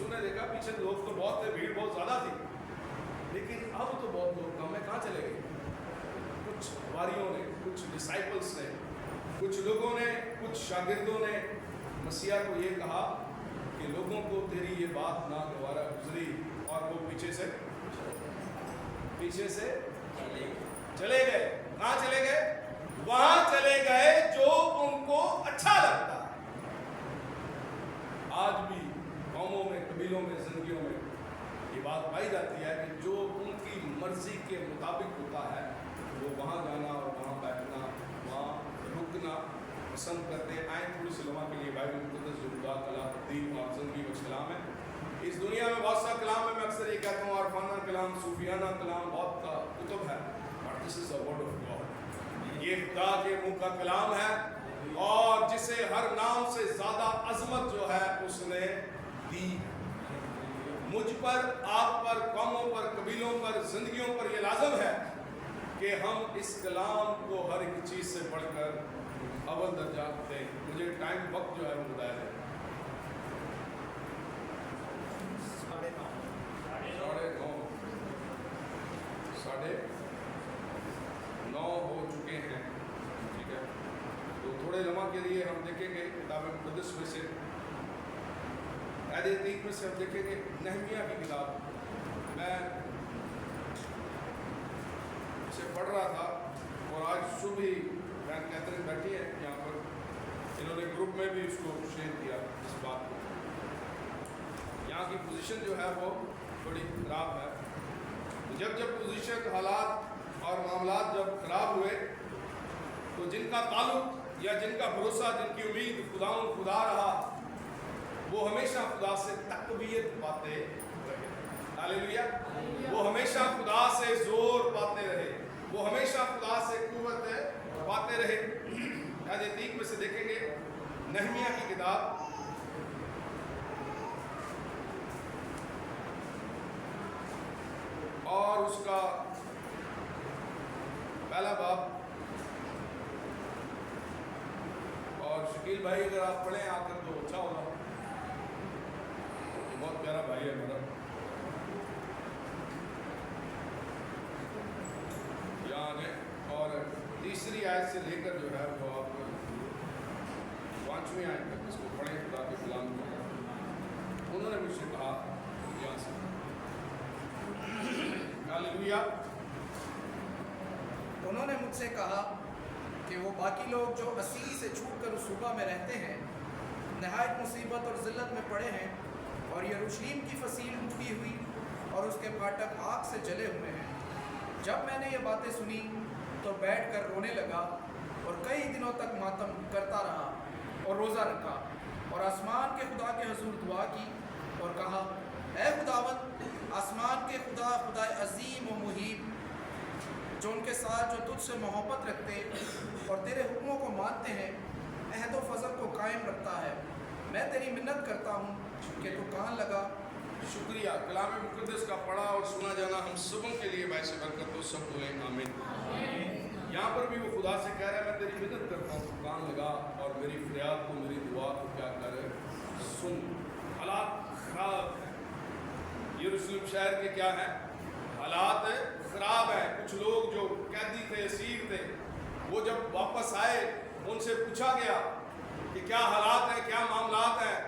यीशु ने देखा पीछे लोग तो बहुत थे, भीड़ बहुत ज़्यादा थी, लेकिन अब तो बहुत लोग कम है, कहाँ चले गए? कुछ वारियों ने, कुछ डिसाइपल्स ने, कुछ लोगों ने, कुछ शागिर्दों ने मसीहा को ये कहा कि लोगों को तेरी ये बात ना दोबारा गुजरी, और वो पीछे से चले गए। कहाँ चले गए? वहां चले गए जो उनको अच्छा लगता है। आज भी कौमों में, कबीलों में, जिंदगियों में ये बात पाई जाती है कि जो उनकी मर्जी के मुताबिक होता है वो वहाँ जाना और वहाँ बैठना, वहाँ रुकना पसंद करते हैं। आए थोड़ी सी लम्हा के लिए बाइबल मुक़द्दस जो खुदा कलाम दीन और ज़िंदगी का कलाम है। इस दुनिया में बहुत सा कलाम है, मैं अक्सर ये कहता हूँ, अरफाना कलाम, सूफियाना कलाम, बहुत का कुतुब है, but this is the word of God. ये खुदा के मुंह का कलाम है, और जिसे हर नाम से ज़्यादा अजमत जो है उसने दी। मुझ पर, आप पर, कौमों पर, कबीलों पर, जिंदगियों पर ये लाजम है कि हम इस कलाम को हर एक चीज़ से बढ़कर अव्वल दर्जा दें। मुझे टाइम वक्त जो है वो बताया जाए। 9:30 हो चुके हैं, ठीक है। तो थोड़े लम्हा के लिए हम देखेंगे किताब मुक़द्दस में से, आयत 3 में से हम देखेंगे नहमिया की किताब। मैं इसे पढ़ रहा था और आज सुबह ही बहन कैथरीन बैठी है यहाँ पर, इन्होंने ग्रुप में भी इसको शेयर किया इस बात को। यहाँ की पोजीशन जो है वो थोड़ी ख़राब है। जब पोजीशन, हालात और मामलात जब ख़राब हुए तो जिनका ताल्लुक़ या जिनका भरोसा, जिनकी उम्मीद खुदा रहा, वो हमेशा खुदा से तक़वियत पाते रहे। हालेलुया। वो हमेशा खुदा से जोर पाते रहे, वो हमेशा खुदा से कुव्वत पाते रहे। आयत 3 में से देखेंगे नहमिया की किताब, और उसका पहला बाब। और शकील भाई अगर आप पढ़ें आकर तो अच्छा होगा, बहुत प्यारा भाई है मेरा। यहाँ ने और तीसरी आयत से लेकर जो है वो आप 5वीं आयत तक इसको पढ़ें खुदा के कलाम को। उन्होंने मुझसे कहा यहाँ से, हालेलुया, उन्होंने मुझसे कहा कि वो बाकी लोग जो असीरी से छूटकर उस सूबा में रहते हैं नहायत मुसीबत और ज़िल्लत में पड़े हैं, और यरूशलेम की फसील टूटी हुई और उसके फाटक आग से जले हुए हैं। जब मैंने ये बातें सुनी तो बैठकर रोने लगा और कई दिनों तक मातम करता रहा और रोज़ा रखा, और आसमान के खुदा के हुजूर दुआ की और कहा, ऐ खुदावंद, आसमान के खुदा, खुदा अजीम व मुहीब, जो उनके साथ जो तुझसे मोहब्बत रखते और तेरे हुक्मों को मानते हैं, अहद व फजल को कायम रखता है, मैं तेरी मिन्नत करता हूँ कि तू कान लगा। शुक्रिया। कलाम मुक़द्दस का पढ़ा और सुना जाना हम सबों के लिए बायस बरकत हो। सब बोलें आमीन। यहाँ पर भी वो खुदा से कह रहा है, मैं तेरी मिन्नत करता हूँ, कान लगा और मेरी फरियाद को, मेरी दुआ को क्या कर सुन। हालात खराब है, यरूशलेम शहर के क्या है हालात ख़राब है। कुछ लोग जो कैदी थे, असीर थे, वो जब वापस आए उनसे पूछा गया कि क्या हालात हैं, क्या मामलात हैं,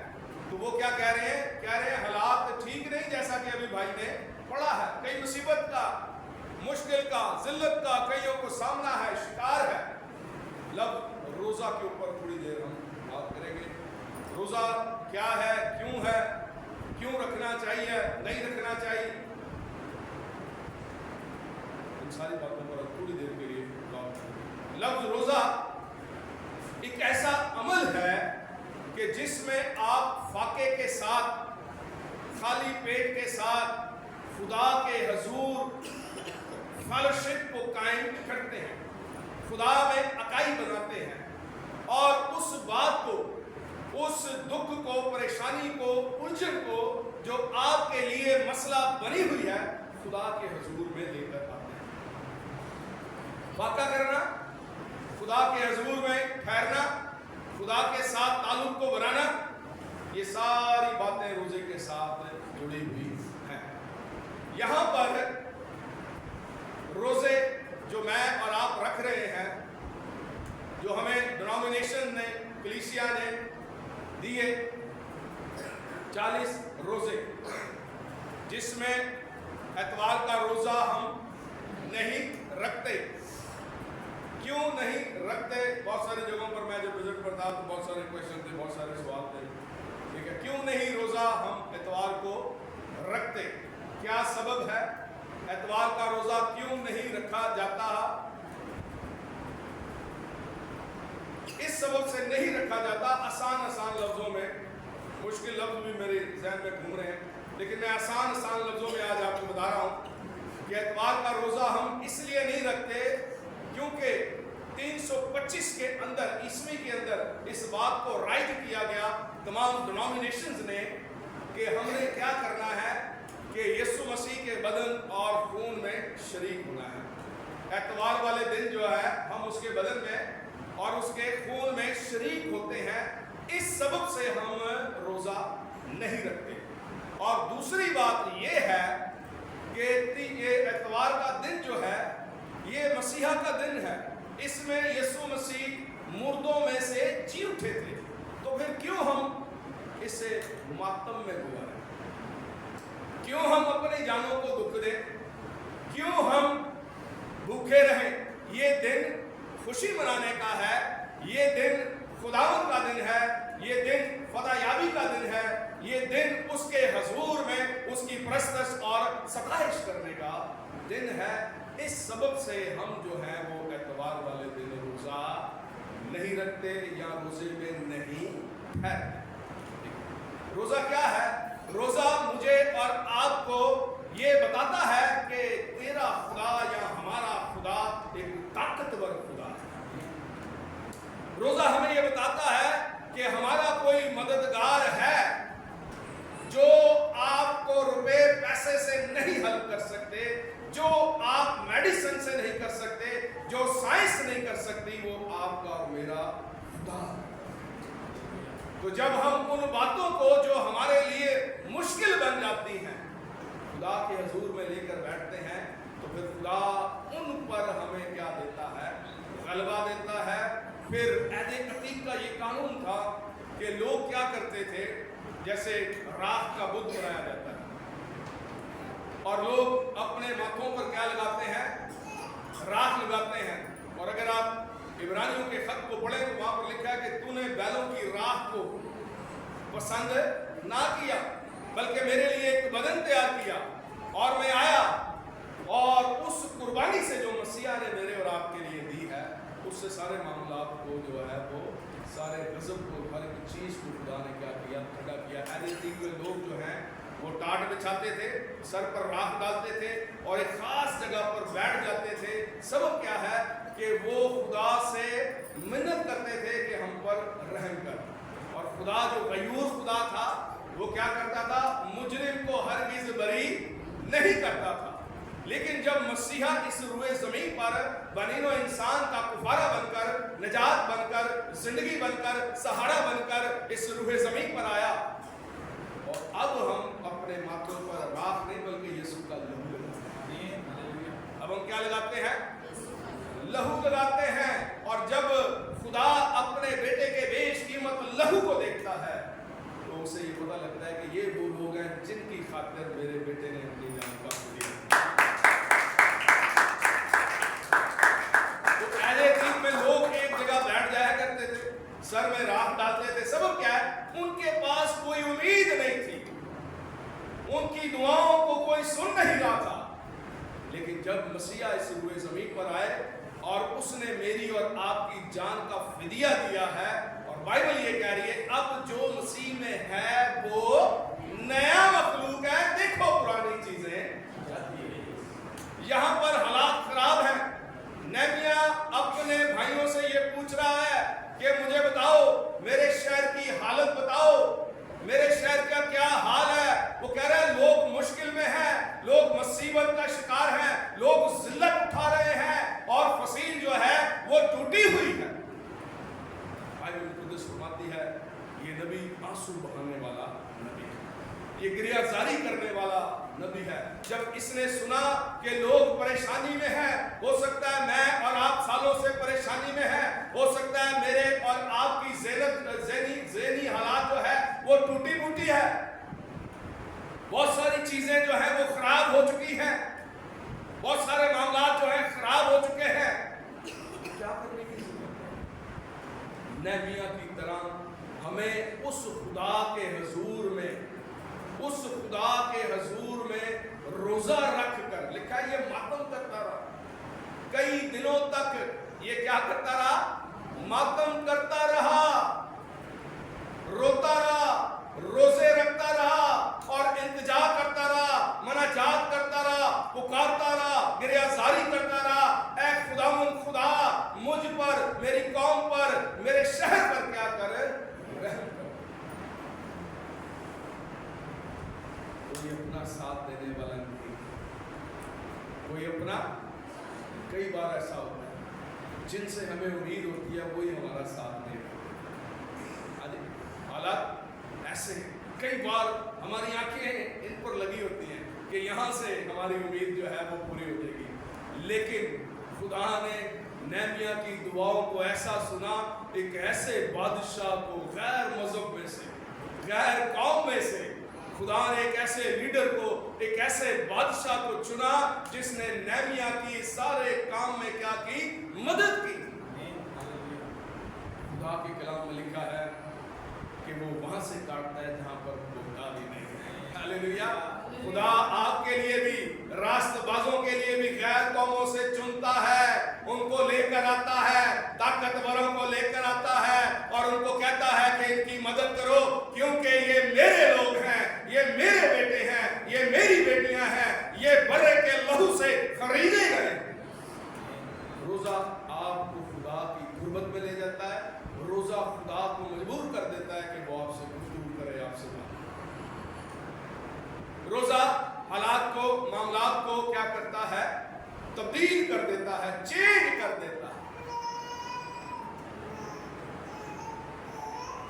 तो वो क्या कह रहे हैं? कह रहे हैं हालात ठीक नहीं, जैसा कि अभी भाई ने पढ़ा है। कई मुसीबत का, मुश्किल का, जिल्लत का कईयों को सामना है, शिकार है। लब रोज़ा के ऊपर थोड़ी देर हम बात करेंगे। रोज़ा क्या है, क्यों रखना चाहिए, नहीं रखना चाहिए, इन सारी बातों पर थोड़ी देर के लिए बात करेंगे। लफ्ज़ रोज़ा एक ऐसा अमल है कि जिसमें आप फाके के साथ, खाली पेट के साथ खुदा के हुजूर फेलोशिप को कायम करते हैं, खुदा में अकाई बनाते हैं, और उस बात को, उस दुख को, परेशानी को, उलझन को जो आपके लिए मसला बनी हुई है, खुदा के हुजूर में लेकर आते हैं। वाक़ा करना, खुदा के हुजूर में ठहरना, खुदा के साथ ताल्लुक को बनाना, ये सारी बातें रोजे के साथ जुड़ी हुई हैं। यहाँ पर रोजे जो मैं और आप रख रहे हैं, जो हमें डिनोमिनेशन ने, कलीसिया ने दिए 40 रोजे, जिसमें एतवार का रोजा हम नहीं रखते। क्यों नहीं रखते? बहुत सारी जगहों पर मैं जब विजिट पर था तो बहुत सारे क्वेश्चन थे, बहुत सारे सवाल थे, ठीक है। क्यों नहीं रोजा हम एतवार को रखते? क्या सबब है? एतवार का रोजा क्यों नहीं रखा जाता? इस सबब से नहीं रखा जाता। आसान लफ्जों में, मुश्किल लफ्ज भी मेरे ज़हन में घूम रहे हैं, लेकिन मैं आसान लफ्जों में आज आपको बता रहा हूं कि एतवार का रोजा हम इसलिए नहीं रखते क्योंकि 325 के अंदर, ईस्वी के अंदर इस बात को राइट किया गया तमाम डिनोमिनेशंस ने कि हमने क्या करना है कि यीशु मसीह के बदन और खून में शरीक होना है। एतवार वाले दिन जो है हम उसके बदन में और उसके खून में शरीक होते हैं। इस सबब से हम रोजा नहीं रखते। और दूसरी बात ये है कि ये एतवार का दिन जो है ये मसीहा का दिन है। इसमें यीशु मसीह मुर्दों में से जी उठे थे। तो फिर क्यों हम इसे मातम में गुजारें? क्यों हम अपनी जानों को दुख दें? क्यों हम भूखे रहें? ये दिन खुशी मनाने का है, ये दिन खुदावंद का दिन है, ये दिन फदायाबी का दिन है, ये दिन उसके हजूर में उसकी प्रस्तश और सताइश करने का दिन है। इस सबब से हम जो है वो एतवार वाले दिन रोजा नहीं रखते या रोजे में नहीं है। रोजा क्या है? रोजा मुझे और आपको ये बताता है कि तेरा खुदा या हमारा खुदा एक ताकतवर खुदा है। रोजा हमें ये बताता है कि हमारा कोई मददगार है जो आपको रुपए पैसे से नहीं हल कर सकते, जो आप मेडिसिन से नहीं कर सकते, जो साइंस नहीं कर सकती, वो आपका और मेरा खुदा। तो जब हम उन बातों को जो हमारे लिए मुश्किल बन जाती हैं खुदा के हजूर में लेकर बैठते हैं, तो फिर खुदा उन पर हमें क्या देता है? गलबा देता है। फिर अहद अतीक का ये कानून था कि लोग क्या करते थे, जैसे राख का बुत बनाया जाता है और लोग अपने माथों पर क्या लगाते हैं? राख लगाते हैं। और अगर आप इब्रानियों के खत को पढ़ें तो वहां पर लिखा है कि तूने बैलों की राख को पसंद ना किया, बल्कि मेरे लिए एक बदन तैयार किया और मैं आया और उस कुर्बानी से जो मसीहा ने मेरे और आपके लिए दी है, उससे सारे मामलात को जो है वो सारे गज़ब को, हर एक चीज़ को खुदा ने क्या किया? ठंडा किया। ऐसे लोग जो हैं वो टाट बिछाते थे, सर पर राख डालते थे और एक खास जगह पर बैठ जाते थे। सबब क्या है कि वो खुदा से मिन्नत करते थे कि हम पर रहम कर। और खुदा जो गयूर खुदा था वो क्या करता था? मुजरिम को हरगिज़ बरी नहीं करता था। लेकिन जब मसीहा इस रूए ज़मीन पर बनीनो इंसान का कुफारा बनकर, निजात बनकर, जिंदगी बनकर, सहारा बनकर इस रूए ज़मीन पर आया, और अब हम अपने माथों पर राख नहीं बल्कि यीशु का लहू लगाते हैं। अब हम क्या लगाते हैं? लहू लगाते हैं। और जब खुदा अपने बेटे के बेशकीमत लहू को देखता है तो उसे ये पता लगता है कि ये वो लोग हैं जिनकी खातिर मेरे बेटे ने अपनी जान का दिया। तो पहले दिन में लोग एक जगह बैठ जाया करते थे, सर में राख डालते थे। सबब क्या है? उनके पास कोई उम्मीद नहीं थी, उनकी दुआओं को कोई सुन नहीं रहा था। लेकिन जब मसीहा इस रूए ज़मीन पर आए और उसने मेरी और आपकी जान का फिदिया दिया है, और बाइबल ये कह रही है अब जो मसीह में है वो नया मखलूक है, देखो पुरानी चीजें जाती है। यहाँ पर हालात खराब हैं। नेहमिया अपने भाइयों से ये पूछ रहा है कि मुझे बताओ, मेरे शहर की हालत बताओ, मेरे शहर का क्या हाल है। वो कह रहा है लोग मुश्किल में हैं, लोग मुसीबत का शिकार हैं, लोग जिल्लत उठा रहे हैं और फसील जो है वो टूटी हुई है। बाइबल कुदस फरमाती है, ये नबी आंसू बहाने वाला नबी है, ये गिरिया जारी करने वाला नबी है। जब इसने सुना कि लोग परेशानी में हैं, हो सकता है मैं और आप सालों से परेशानी में हैं, हो सकता है मेरे और आपकी ज़हनी हालात जो है वो टूटी फूटी है, बहुत सारी चीजें जो है वो खराब हो चुकी हैं, बहुत सारे मामला जो है खराब हो चुके हैं, क्या करने की जरूरत है? नहमिया की तरह हमें उस खुदा के हुजूर में, उस खुदा के हुजूर में रोजा रख कर, लिखा है ये मातम करता रहा, कई दिनों तक ये क्या करता रहा? मातम करता रहा, रोता रहा, रोजे रखता रहा और इंतजार करता रहा, मनाजात करता रहा, पुकारता रहा, गिरियाजारी करता रहा, ऐ खुदावंद खुदा मुझ पर, मेरी कौम पर, मेरे शहर पर क्या कर, रहम कर। कोई अपना साथ देने वाला नहीं, कोई अपना, कई बार ऐसा होता है जिनसे हमें उम्मीद होती है वही हमारा साथ नहीं देते, हालात ऐसे हैं। कई बार हमारी आंखें इन पर लगी होती हैं कि यहाँ से हमारी उम्मीद जो है वो पूरी हो जाएगी, लेकिन खुदा ने नहमिया की दुआओं को ऐसा सुना, एक ऐसे बादशाह को गैर मजहब में से, गैर कौम में से खुदा ने एक ऐसे लीडर को, एक ऐसे बादशाह को चुना जिसने नहमिया की सारे काम में क्या की? मदद की। खुदा के कलाम में लिखा है कि वो वहां से काटता है जहां पर बोलता भी नहीं है। हालेलुया। खुदा आपके लिए भी, रास्तबाजों के लिए भी गैर कौमों से चुनता है, उनको लेकर आता है, ताकतवरों को लेकर आता है और उनको कहता है कि इनकी मदद करो, क्योंकि ये मेरे लोग हैं, ये मेरे बेटे हैं, ये मेरी बेटियां हैं, ये बड़े के लहू से खरीदे गए। रोजा आपको खुदा की गुर्बत में ले जाता है, रोजा खुदा को मजबूर कर देता है कि वो आपसे गुफ्तगू करे, आपसे बात। रोजा हालात को, मामलात को क्या करता है? तब्दील कर देता है, चेंज कर देता है।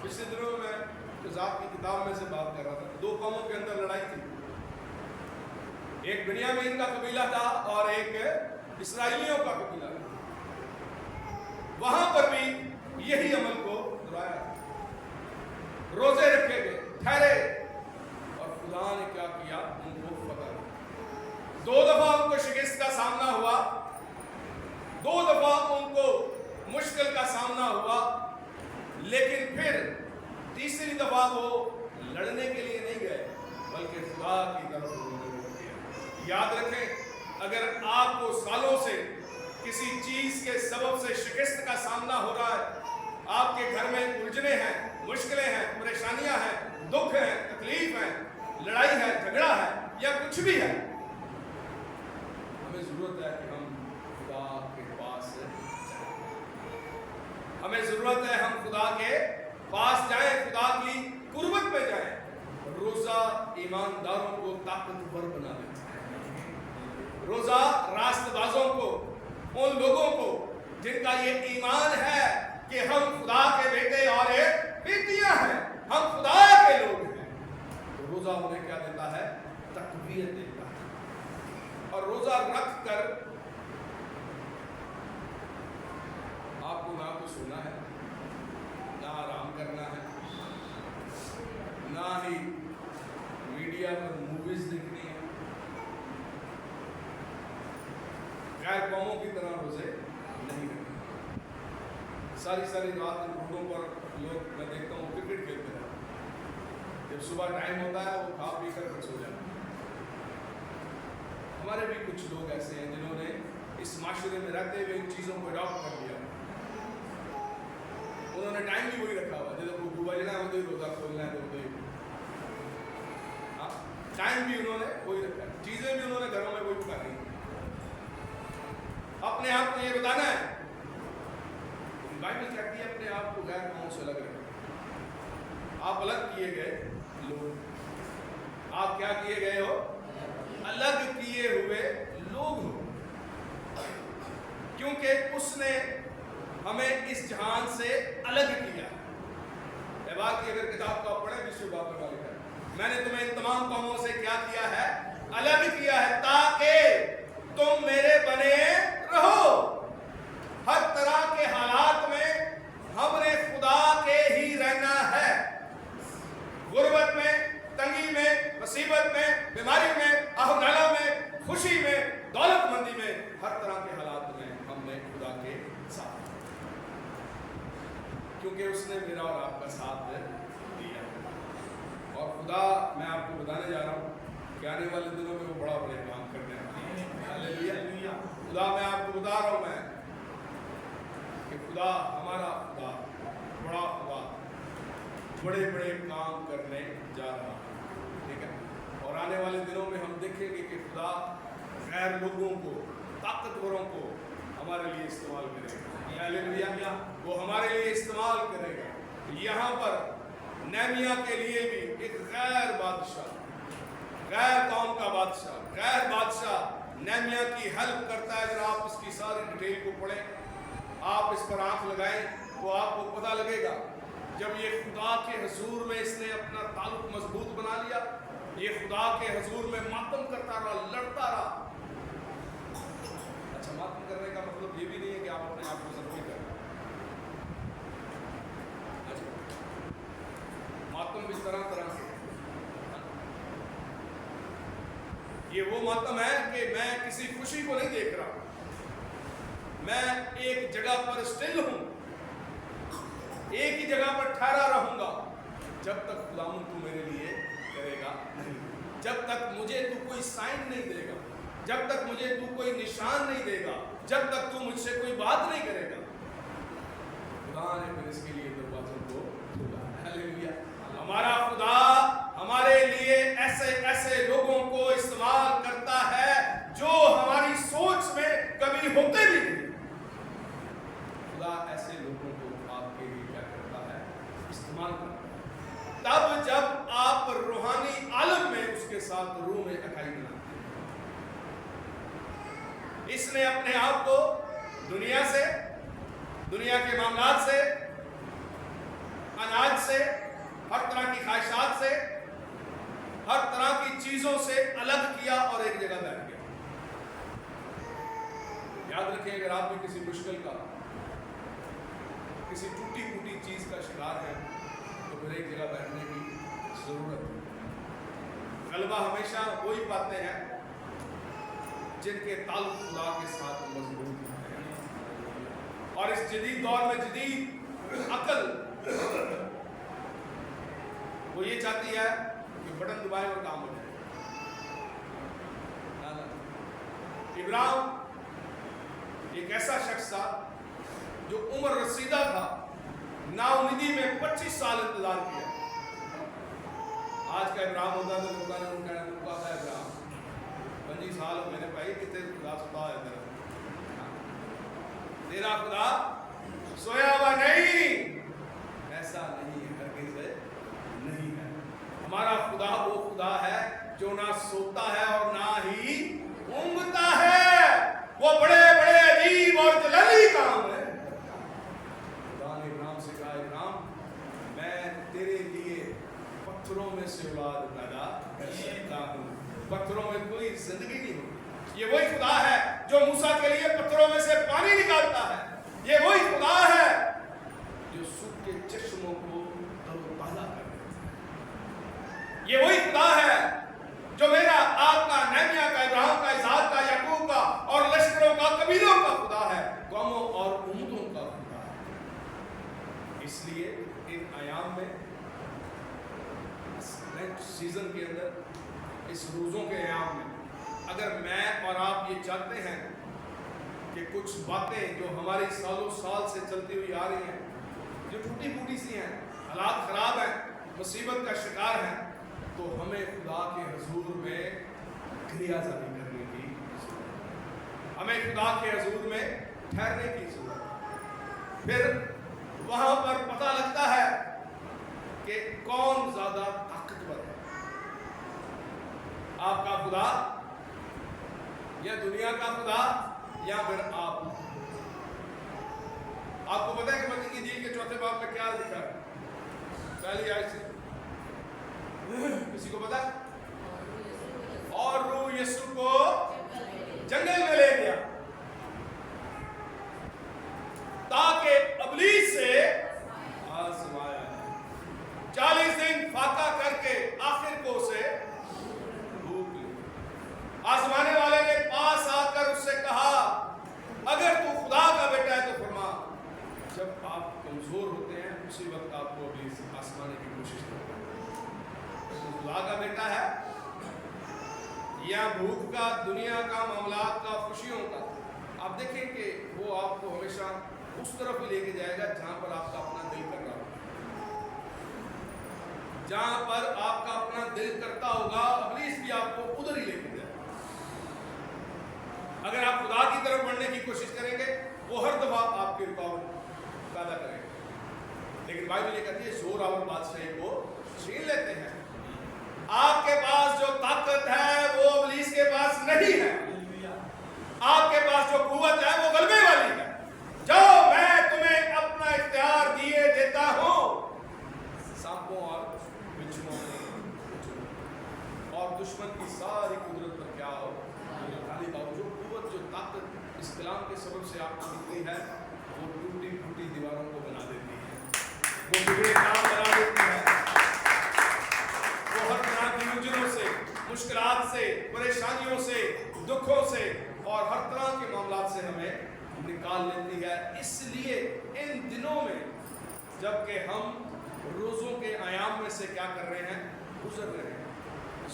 पिछले दिनों में किताब की किताब में से बात कर रहा था, दो कौमों के अंदर लड़ाई थी, एक बिन्यामीन का कबीला था और एक इस्राएलियों का कबीला था। वहां पर भी यही अमल को दोहराया, रोजे रखे गए, ठहरे, और खुदा ने क्या किया? उनको फतह दी। दो दफा उनको शिकस्त का सामना हुआ, दो दफा उनको मुश्किल का सामना हुआ, लेकिन फिर तीसरी दफा वो लड़ने के लिए नहीं गए, बल्कि खुदा की तरफ उन्होंने रुख किया। याद रखें, अगर आपको सालों से किसी चीज के सबब से शिकस्त का सामना हो रहा है, आपके घर में उलझने हैं, मुश्किलें हैं, परेशानियां हैं, दुख है, तकलीफ है, लड़ाई है, झगड़ा है या कुछ भी है, हमें जरूरत है कि हम खुदा के पास जाएं। हमें जरूरत है हम खुदा के पास जाएं, खुदा की कुर्बत में जाएं। रोजा ईमानदारों को ताकतवर बना देता है। रोजा रास्तबाजों को, उन लोगों को जिनका ये ईमान है कि हम खुदा के बेटे और एक बेटियां हैं, हम खुदा के लोग हैं, तो रोजा उन्हें क्या देता है? तकवीत देता है। और रोजा रख कर आपको ना तो सोना है, ना आराम करना है, ना ही मीडिया पर मूवीज देखनी है। गैर कौमों की तरह रोजे नहीं रखना। सारी सारी रात इन रोडों पर लोग, मैं देखता हूँ, क्रिकेट खेलते हैं, जब सुबह टाइम होता है वो खा पी कर सो जाते हैं। हमारे भी कुछ लोग ऐसे हैं जिन्होंने इस माशरे में रहते हुए इन चीज़ों को अडॉप्ट कर लिया। उन्होंने टाइम भी वही रखा हुआ, जब बजना है उधर रोजा खोलना है तो उधर टाइम भी उन्होंने वही रखा है, चीजें भी उन्होंने घरों में वही पकानी है। अपने आप को ये बताना है, बाइबल कहती है अपने आप को गैर कौमों से अलग रखें। आप अलग किए गए लोग, आप क्या किए गए हो? अलग किए हुए लोग हो, क्योंकि उसने हमें इस जहान से अलग किया। एबार की अगर किताब को आप पढ़े 20वें बाब में लिखा है, मैंने तुम्हें इन तमाम कौमों से क्या किया है, अलग किया है, ताकि तुम मेरे बने रहो। हर तरह के हालात में हमने खुदा के ही रहना है। गुर्बत में, तंगी में, मुसीबत में, बीमारी में, अहनाला में, खुशी में, दौलतमंदी में, हर तरह के हालात में हमने खुदा के साथ, क्योंकि उसने मेरा और आपका साथ दिया। और खुदा, मैं आपको बताने जा रहा हूँ कि आने वाले दिनों में वो बड़ा बड़े काम करने वाला है। हालेलुया। खुदा, मैं आपको बता रहा हूँ मैं कि खुदा, हमारा खुदा, बड़ा खुदा, बड़े बड़े काम करने जा रहा है। ठीक है। और आने वाले दिनों में हम देखेंगे कि खुदा गैर लोगों को, ताकतवरों को हमारे लिए इस्तेमाल करेगा। हालेलुया। वो हमारे लिए इस्तेमाल करेगा। यहाँ पर नेमिया के लिए भी एक गैर बादशाह, गैर कौम का बादशाह, गैर बादशाह नेमिया की हेल्प करता है। अगर आप इसकी सारी डिटेल को पढ़ें, आप इस पर आंख लगाएं, तो आपको पता लगेगा जब ये खुदा के हुजूर में इसने अपना ताल्लुक मजबूत बना लिया, ये खुदा के हुजूर में मातम करता रहा, लड़ता रहा। अच्छा, मातम करने का मतलब ये भी नहीं है कि आप अपने आप को जख्मी करें। मातम भी तरह तरह से, ये वो मातम है कि मैं किसी खुशी को नहीं देख रहा, मैं एक जगह पर स्टिल हूं, एक ही जगह पर ठहरा रहूंगा जब तक खुदावंद तू मेरे लिए करेगा नहीं, जब तक मुझे तू कोई साइन नहीं देगा, जब तक मुझे तू कोई निशान नहीं देगा, जब तक तू मुझसे कोई बात नहीं करेगा। खुदा ने फिर इसके लिए दरवाजों को खोला। हालेलुया। हमारा खुदा हमारे लिए ऐसे ऐसे लोगों को इस्तेमाल करता है जो हमारी सोच में कभी होते भी नहीं। खुदा ऐसे लोगों को आपके लिए क्या करता है, इस्तेमाल करता है। तब जब आप रूहानी आलम में उसके साथ रूह में इकाई बनाते हैं। इसने अपने आप को दुनिया से, दुनिया के मामलात से, अनाज से, हर तरह की ख्वाहिशात से, हर तरह की चीजों से अलग किया और एक जगह बैठ गया। याद रखें, अगर आप भी किसी मुश्किल का, किसी टूटी फूटी चीज का शिकार है, तो फिर एक जगह बैठने की जरूरत है। गलबा हमेशा वही पाते हैं जिनके ताल्लुक खुदा के साथ मजबूत होते हैं। और इस जदीद दौर में जदीद अकल वो ये चाहती है कि बटन दबाए और काम हो जाए। इब्राहिम एक ऐसा शख्स था जो उम्र रसीदा था, नाउमीदी में 25 साल इंतजार किया। आज का इब्राहिम होता तो लोगों ने उनका था इब्राहिम 25 साल मैंने भाई कितने खुदा सुता है तेरा खुदा सोया हुआ नहीं, ऐसा नहीं है, हरगिज़ नहीं है। हमारा खुदा वो खुदा है जो ना सोता है और ना ही ऊँघता है। वो बड़े बड़े अजीब और जलाली काम है। खुदा ने इब्राहिम से कहा, इब्राहिम मैं तेरे लिए पत्थरों में से औलाद पैदा कर सकता हूँ। पत्थरों में कोई जिंदगी नहीं होती। ये वही खुदा है जो मूसा के लिए पत्थरों में से पानी निकालता है। ये वही खुदा है जो सूखे चश्मों को तरोताजा कर देता है। ये वही खुदा है जो मेरा, आपका, नेमिया का, इब्राहिम का, इसहाक का, याकूब का और लश्करों का, कबीलों का खुदा है, कौमों और उम्मतों का खुदा है। इसलिए इन आयाम में, सीजन के अंदर, इस रोज़ों के आयाम में, अगर मैं और आप ये चाहते हैं कि कुछ बातें जो हमारी सालों साल से चलती हुई आ रही हैं, जो टूटी फूटी सी हैं, हालात खराब हैं, मुसीबत का शिकार हैं, तो हमें खुदा के हुजूर में क्रियाजारी करने की जरूरत है। हमें खुदा के हुजूर में ठहरने की जरूरत है। फिर वहां पर पता लगता है कि कौन ज्यादा ताकतवर है, आपका खुदा या दुनिया का खुदा या फिर आप। आपको पता है कि मत्ती की इंजील के 4 बाब में क्या लिखा है? पहली आयत से किसी को पता? और रूह यीशु को जंगल में ले गया ताकि इब्लीस से आजमाया। 40 दिन फाका करके आखिर को उसे भूख ली। आजमाने वाले ने पास आकर उससे कहा, अगर तू खुदा का बेटा है तो फरमा। जब आप कमजोर होते हैं उसी वक्त आपको इब्लीस आजमाने की कोशिश करता है। तो खुदा का बेटा है या भूख का, दुनिया का, मामलात का, खुशियों का, आप देखें कि वो आपको हमेशा उस तरफ ही लेके जाएगा जहां पर आपका अपना दिल कर रहा होगा। जहां पर आपका अपना दिल करता होगा इब्लीस भी आपको उधर ही लेके जाएगा। अगर आप खुदा की तरफ बढ़ने की कोशिश करेंगे वो हर दफा आपकी रुकावट पैदा करेगा। लेकिन बाइबल ये कहती है जोर और बादशाही को छीन लेते हैं। आपके पास जो ताकत है वो इब्लीस के पास नहीं है। आपके पास जो कुव्वत है वो गलबे वाली है। जो मैं तुम्हें अपना इख्तियार दिए देता हूं, सांपों और बिच्छुओं और दुश्मन की सारी कुदरत पर क्या हो खाली बाबू। जो कुव्वत, जो ताकत इस कलाम के सबब से आपको मिलती है वो टूटी फूटी दीवारों को बना देती है, वो बिगड़े काम बना देती है, वो हर तरह की उलझनों से, मुश्किलात से, परेशानियों से, दुखों से और हर तरह के मामलात से हमें निकाल लेती है। इसलिए इन दिनों में जबकि हम रोज़ों के आयाम में से क्या कर रहे हैं, गुजर रहे हैं,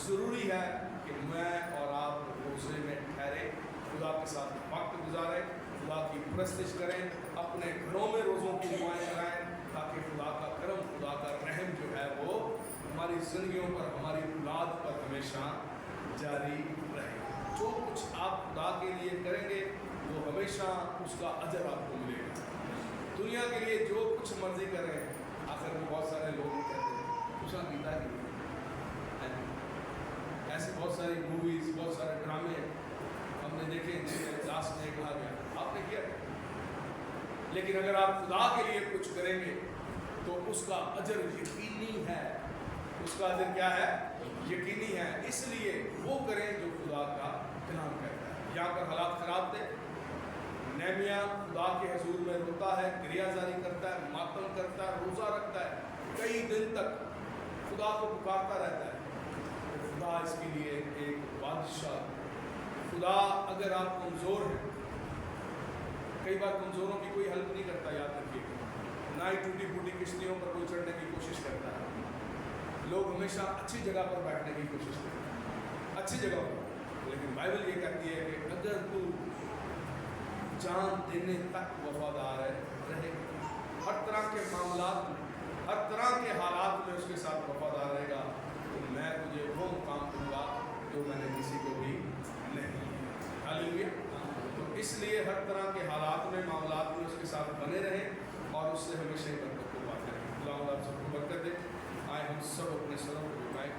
ज़रूरी है कि मैं और आप रोज़े में ठहरे, खुदा के साथ वक्त गुजारें, खुदा की प्रस्तिश करें, अपने घरों में रोज़ों की दुआएं कराएं, ताकि खुदा का करम, खुदा का रहम जो है वो हमारी ज़िंदगियों पर, हमारी औलाद पर हमेशा जारी रहे। जो कुछ आप खुदा के लिए करेंगे वो हमेशा उसका अजर आपको मिलेगा। दुनिया के लिए जो कुछ मर्जी करें, आखिर में बहुत सारे लोग कहते हैं उसका गीता की ऐसी बहुत सारी मूवीज, बहुत सारे ड्रामे हमने देखे जिसमें लास्ट में कहा गया आपने किया। लेकिन अगर आप खुदा के लिए कुछ करेंगे तो उसका अजर यकीनी है। उसका अजर क्या है? यकीनी है। इसलिए वो करें जो खुदा का कलाम कहता है। यहाँ पर हालात खराब थे, नेहमिया खुदा के हुजूर में रोता है, क्रिया जारी करता है, मातम करता है, रोज़ा रखता है, कई दिन तक खुदा को पुकारता रहता है। तो खुदा इसके लिए एक बादशाह। खुदा अगर आप कमज़ोर हैं, कई बार कमज़ोरों की कोई हेल्प नहीं करता, याद रखिएगा, ना ही टूटी फूटी किश्तियों पर कोई चढ़ने की कोशिश करता है। लोग हमेशा अच्छी जगह पर बैठने की कोशिश करते हैं, अच्छी जगह पर। लेकिन बाइबल ये कहती है कि अगर तू जान देने तक वफादार रहे, हर तरह के मामलात में, हर तरह के हालात में उसके साथ वफादार रहेगा, तो मैं तुझे वो मुकाम दूंगा जो मैंने किसी को भी नहीं। हालेलुया। तो इसलिए हर तरह के हालात में, मामलात में उसके साथ बने रहें और उससे हमेशा ही बरकत को बात करें। खुदा आप सबको बरकत दे। आए हम सब अपने सरों को झुकाएं।